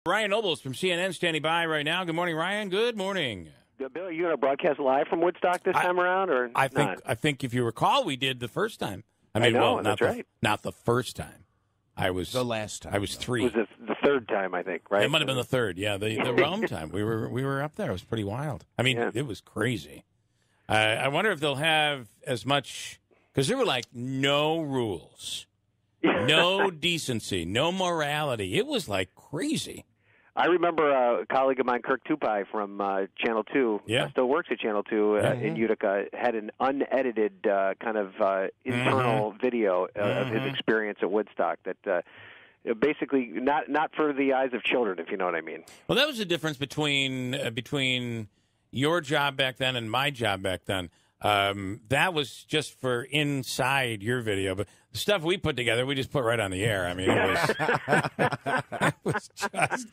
Ryan Nobles from CNN standing by right now. Good morning, Ryan. Good morning. Bill, are you going to broadcast live from Woodstock this time around, or I not? think if you recall, we did the first time. I know, well, that's right. Not the first time. I was the last time. I was 3. It was the third time, I think, right? It might have been the third. Yeah, the Rome time. We were up there. It was pretty wild. I mean, It was crazy. I wonder if they'll have as much, because there were like no rules, no decency, no morality. It was like crazy. I remember a colleague of mine, Kirk Tupai from Channel 2, still works at Channel 2 in Utica, had an unedited kind of internal video of his experience at Woodstock that basically not for the eyes of children, if you know what I mean. Well, that was the difference between your job back then and my job back then. That was just for inside your video, but the stuff we put together, we just put right on the air. I mean, it was just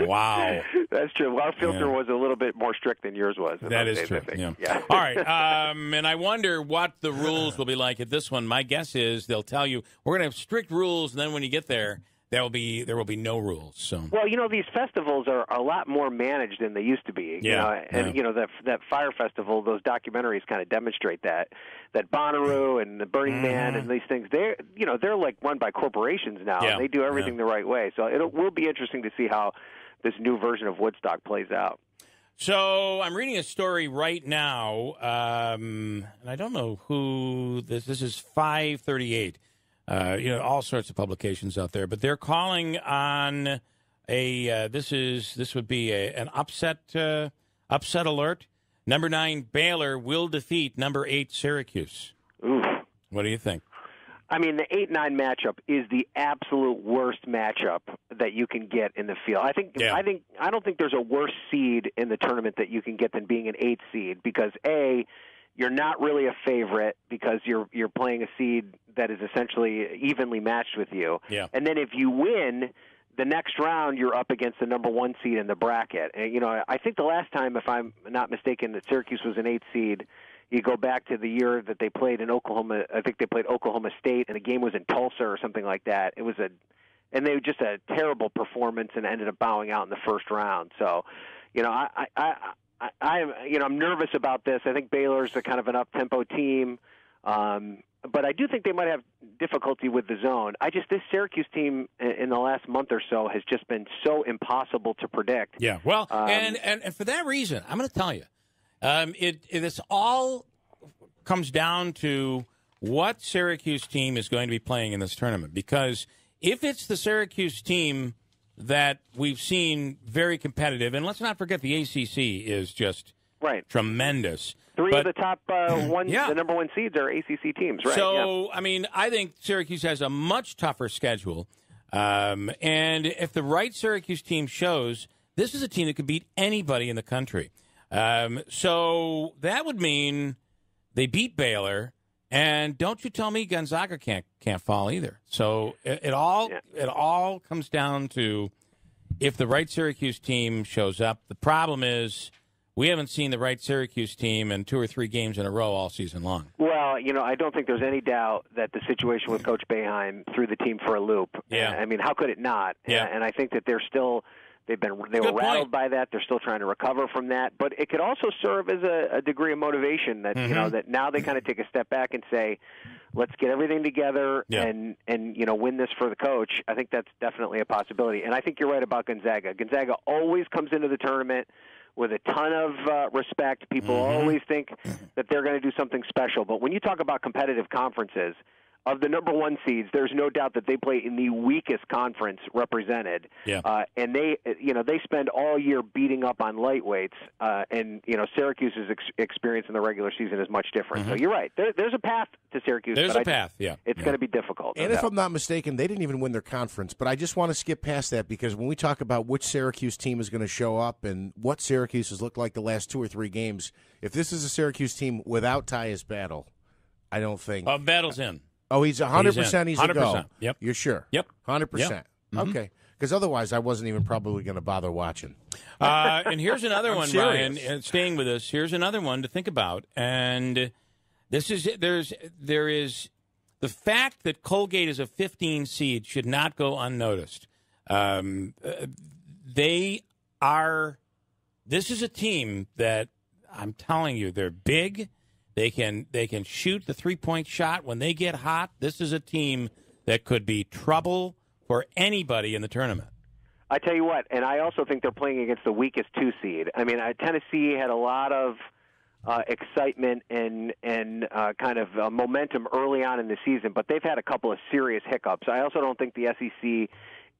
wow. That's true. Well, our filter was a little bit more strict than yours was. That is true. Yeah. All right. And I wonder what the rules will be like at this one. My guess is they'll tell you we're going to have strict rules, and then when you get there, there will be no rules. So well, these festivals are a lot more managed than they used to be. That Fire Festival, those documentaries kind of demonstrate that Bonnaroo and the Burning Man and these things, they're like run by corporations now. Yeah. They do everything the right way. So it will be interesting to see how this new version of Woodstock plays out. So I'm reading a story right now, and I don't know who this is. 538. All sorts of publications out there, but they're calling on this would be an upset alert. Number 9 Baylor will defeat number 8 Syracuse. Oof. What do you think? I mean, the 8-9 matchup is the absolute worst matchup that you can get in the field. I don't think there's a worse seed in the tournament that you can get than being an 8 seed because you're not really a favorite because you're playing a seed that is essentially evenly matched with you. Yeah. And then if you win, the next round you're up against the number 1 seed in the bracket. And, I think the last time, if I'm not mistaken, that Syracuse was an 8 seed, you go back to the year that they played in Oklahoma. I think they played Oklahoma State, and the game was in Tulsa or something like that. And they were just a terrible performance and ended up bowing out in the first round. So, I'm nervous about this. I think Baylor's a kind of an up-tempo team, but I do think they might have difficulty with the zone. This Syracuse team in the last month or so has just been so impossible to predict. Yeah, well, and for that reason, I'm going to tell you, this all comes down to what Syracuse team is going to be playing in this tournament. Because if it's the Syracuse team that we've seen very competitive, and let's not forget the ACC is just tremendous. Three of the top the number 1 seeds are ACC teams, right? So, I mean, I think Syracuse has a much tougher schedule. And if the right Syracuse team shows, this is a team that could beat anybody in the country. So that would mean they beat Baylor. And don't you tell me Gonzaga can't fall either. So it all comes down to if the right Syracuse team shows up. The problem is we haven't seen the right Syracuse team in 2 or 3 games in a row all season long. Well, I don't think there's any doubt that the situation with Coach Boeheim threw the team for a loop. Yeah. I mean, how could it not? Yeah. And I think that they were rattled by that. They're still trying to recover from that. But it could also serve as a degree of motivation that that now they kind of take a step back and say, let's get everything together and win this for the coach. I think that's definitely a possibility. And I think you're right about Gonzaga. Gonzaga always comes into the tournament with a ton of respect. People always think that they're going to do something special. But when you talk about competitive conferences, of the number 1 seeds, there's no doubt that they play in the weakest conference represented. Yeah. And they spend all year beating up on lightweights. And Syracuse's experience in the regular season is much different. So you're right. There's a path to Syracuse. There's a path. It's going to be difficult. And if I'm not mistaken, they didn't even win their conference. But I just want to skip past that because when we talk about which Syracuse team is going to show up and what Syracuse has looked like the last 2 or 3 games, if this is a Syracuse team without Tyus Battle, I don't think. Battle's in. Oh, he's 100%. He's 100%. A go. Yep. You're sure? Yep. 100%. Yep. Okay. Because otherwise, I wasn't even probably going to bother watching. And here's another one, serious. Ryan. Staying with us, here's another one to think about. And there is the fact that Colgate is a 15 seed should not go unnoticed. This is a team that I'm telling you, they're big. They can shoot the 3-point shot when they get hot. This is a team that could be trouble for anybody in the tournament. I tell you what, and I also think they're playing against the weakest 2 seed. I mean, Tennessee had a lot of excitement and kind of momentum early on in the season, but they've had a couple of serious hiccups. I also don't think the SEC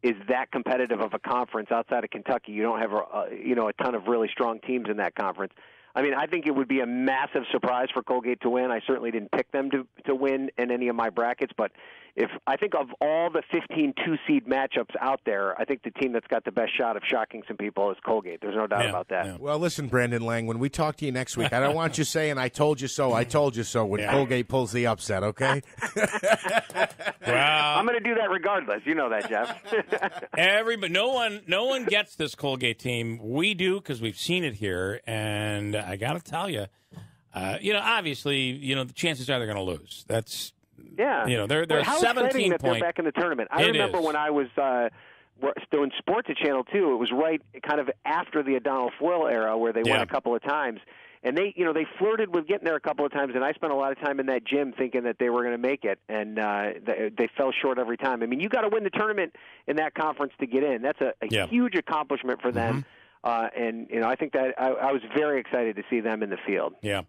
is that competitive of a conference outside of Kentucky. You don't have a ton of really strong teams in that conference. I mean, I think it would be a massive surprise for Colgate to win. I certainly didn't pick them to win in any of my brackets, but I think of all the 15 2-seed matchups out there, I think the team that's got the best shot of shocking some people is Colgate. There's no doubt about that. Yeah. Well, listen, Brandon Lang, when we talk to you next week, I don't want you saying I told you so when Colgate pulls the upset, okay? Well, I'm going to do that regardless. You know that, Jeff. No one gets this Colgate team. We do because we've seen it here, and I got to tell you, obviously, the chances are they're going to lose. That's they're how 17 that they're back in the tournament. I remember when I was doing sports at Channel 2. It was right kind of after the O'Donnell Foyle era where they won a couple of times. And they flirted with getting there a couple of times, and I spent a lot of time in that gym thinking that they were going to make it, and they fell short every time. I mean, you got to win the tournament in that conference to get in. That's a huge accomplishment for them, and I think that I was very excited to see them in the field. Yeah.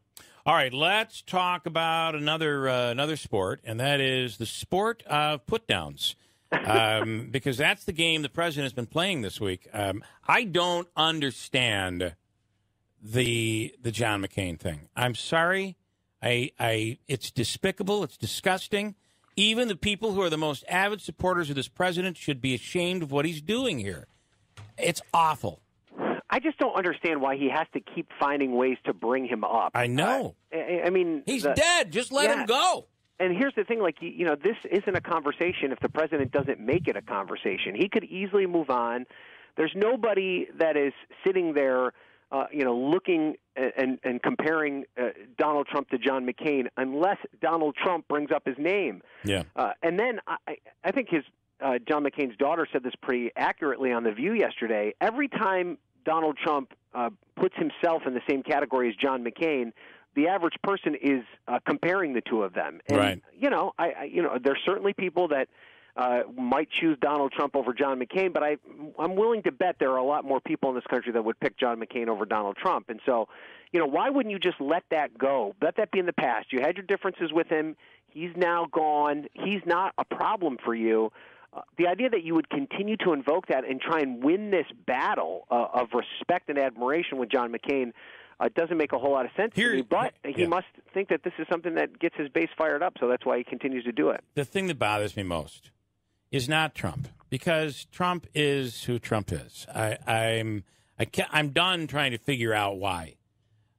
All right, let's talk about another sport, and that is the sport of put-downs, because that's the game the president has been playing this week. I don't understand the John McCain thing. I'm sorry. It's despicable. It's disgusting. Even the people who are the most avid supporters of this president should be ashamed of what he's doing here. It's awful. I just don't understand why he has to keep finding ways to bring him up. I know. I mean, he's dead. Just let him go. And here's the thing, this isn't a conversation if the president doesn't make it a conversation. He could easily move on. There's nobody that is sitting there looking and comparing Donald Trump to John McCain unless Donald Trump brings up his name. Yeah. And then I think John McCain's daughter said this pretty accurately on The View yesterday. Every time Donald Trump puts himself in the same category as John McCain, the average person is comparing the two of them. And, right. There's certainly people that might choose Donald Trump over John McCain, but I'm willing to bet there are a lot more people in this country that would pick John McCain over Donald Trump. And so, why wouldn't you just let that go? Let that be in the past. You had your differences with him. He's now gone. He's not a problem for you. The idea that you would continue to invoke that and try and win this battle of respect and admiration with John McCain doesn't make a whole lot of sense to me, but he must think that this is something that gets his base fired up, so that's why he continues to do it. The thing that bothers me most is not Trump, because Trump is who Trump is. I'm done trying to figure out why.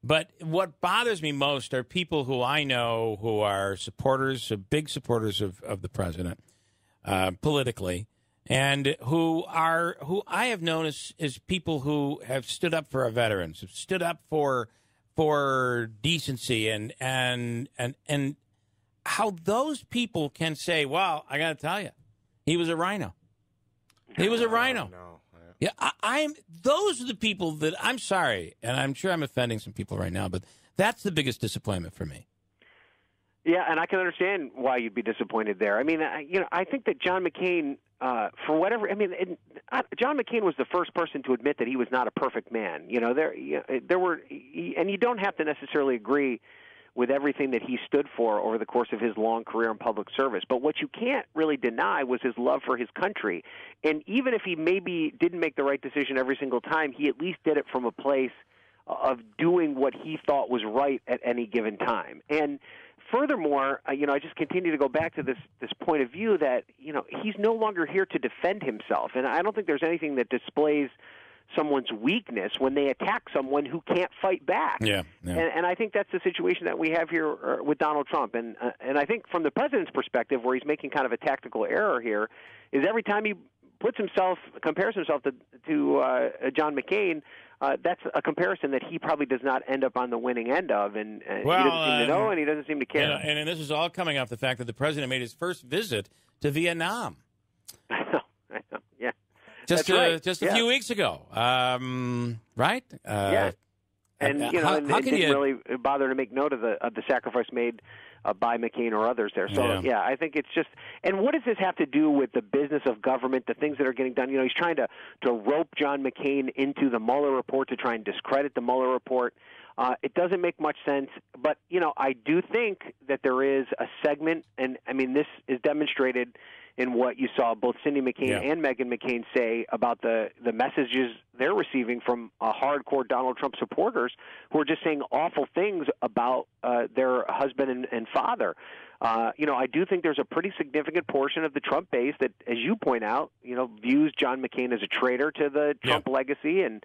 But what bothers me most are people who I know who are big supporters of the president politically, and who I have known as people who have stood up for our veterans, have stood up for decency, and how those people can say, well, I got to tell you, he was a rhino. He was a rhino. No. Yeah, those are the people that, I'm sorry, and I'm sure I'm offending some people right now, but that's the biggest disappointment for me. Yeah, and I can understand why you'd be disappointed there. I mean, I think that John McCain, John McCain was the first person to admit that he was not a perfect man. There were, and you don't have to necessarily agree with everything that he stood for over the course of his long career in public service. But what you can't really deny was his love for his country. And even if he maybe didn't make the right decision every single time, he at least did it from a place of doing what he thought was right at any given time. And furthermore, I just continue to go back to this point of view that, he's no longer here to defend himself. And I don't think there's anything that displays someone's weakness when they attack someone who can't fight back. Yeah. And I think that's the situation that we have here with Donald Trump. And I think from the president's perspective, where he's making kind of a tactical error here, is every time he compares himself to John McCain, that's a comparison that he probably does not end up on the winning end of, and he doesn't seem to know, and he doesn't seem to care. And this is all coming off the fact that the president made his first visit to Vietnam. I know, yeah. Just That's right. a few weeks ago, right? Yeah. And how it can didn't you really bother to make note of the sacrifice made by McCain or others there. So I think it's just. And what does this have to do with the business of government, the things that are getting done? He's trying to rope John McCain into the Mueller report to try and discredit the Mueller report. It doesn't make much sense, but I do think that there is a segment, and I mean this is demonstrated in what you saw both Cindy McCain and Meghan McCain say about the messages they're receiving from hardcore Donald Trump supporters who are just saying awful things about their husband and father. I do think there's a pretty significant portion of the Trump base that, as you point out, views John McCain as a traitor to the Trump legacy and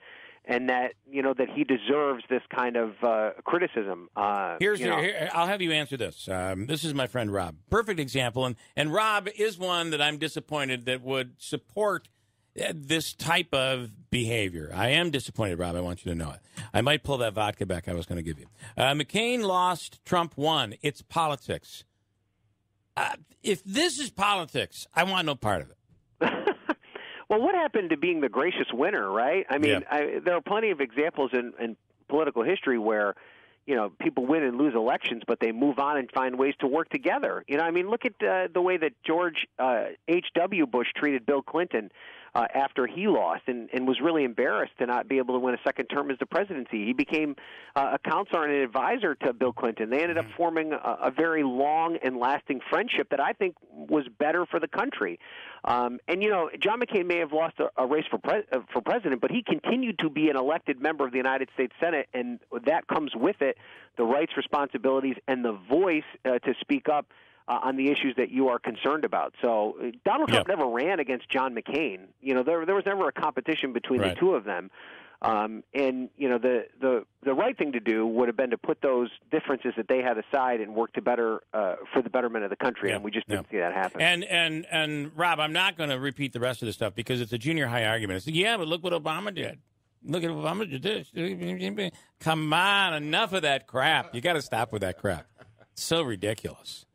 that that he deserves this kind of criticism. Here, I'll have you answer this. This is my friend Rob. Perfect example, and Rob is one that I'm disappointed that would support this type of behavior. I am disappointed, Rob. I want you to know it. I might pull that vodka back I was going to give you. McCain lost, Trump won. It's politics. If this is politics, I want no part of it. Well, what happened to being the gracious winner, right? I mean, there are plenty of examples in political history where, people win and lose elections, but they move on and find ways to work together. Look at the way that George H.W. Bush treated Bill Clinton after he lost and was really embarrassed to not be able to win a second term as the presidency. He became a counselor and an advisor to Bill Clinton. They ended up forming a very long and lasting friendship that I think was better for the country. John McCain may have lost a race for president, but he continued to be an elected member of the United States Senate, and that comes with it the rights, responsibilities, and the voice to speak up on the issues that you are concerned about. So Donald Trump never ran against John McCain. There was never a competition between the two of them. The right thing to do would have been to put those differences that they had aside and work for the betterment of the country, and we just didn't see that happen. And Rob, I'm not going to repeat the rest of the stuff because it's a junior high argument. It's but look what Obama did. Look at Obama did this. Come on, enough of that crap. You got to stop with that crap. It's so ridiculous.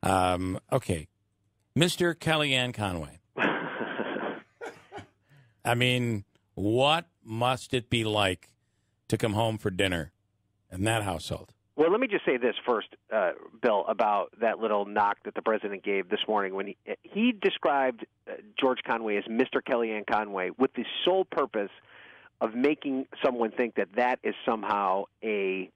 Okay, Mr. Kellyanne Conway. I mean, what must it be like to come home for dinner in that household? Well, let me just say this first, Bill, about that little knock that the president gave this morning when he described George Conway as Mr. Kellyanne Conway with the sole purpose of making someone think that that is somehow a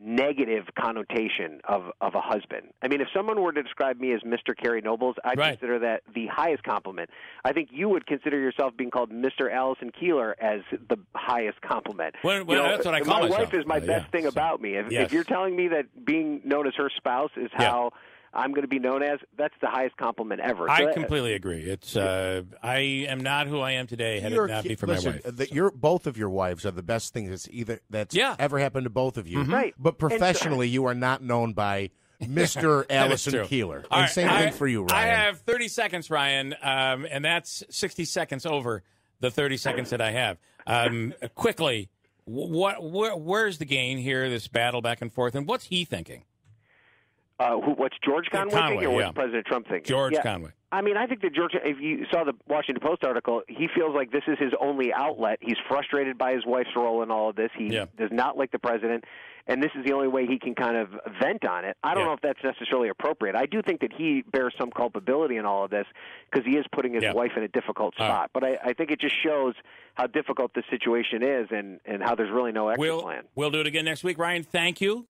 negative connotation of a husband. I mean, if someone were to describe me as Mr. Kerry Nobles, I'd consider that the highest compliment. I think you would consider yourself being called Mr. Allison Keeler as the highest compliment. Well, that's what I call myself. My wife is my best thing about me. If you're telling me that being known as her spouse is how I'm going to be known as, that's the highest compliment ever. I completely agree. It's I am not who I am today had it not be for my wife. Both of your wives are the best thing that's ever happened to both of you. Mm-hmm. Right. But professionally, you are not known by Mr. Allison Keeler. And same thing for you, Ryan. I have 30 seconds, Ryan, and that's 60 seconds over the 30 seconds that I have. Quickly, where's the gain here, this battle back and forth, and what's he thinking? What's George Conway thinking, or what's President Trump thinking? George Conway. I mean, I think that George, if you saw the Washington Post article, he feels like this is his only outlet. He's frustrated by his wife's role in all of this. He does not like the president, and this is the only way he can kind of vent on it. I don't know if that's necessarily appropriate. I do think that he bears some culpability in all of this because he is putting his wife in a difficult spot. But I think it just shows how difficult this situation is and how there's really no exit plan. We'll do it again next week. Ryan, thank you.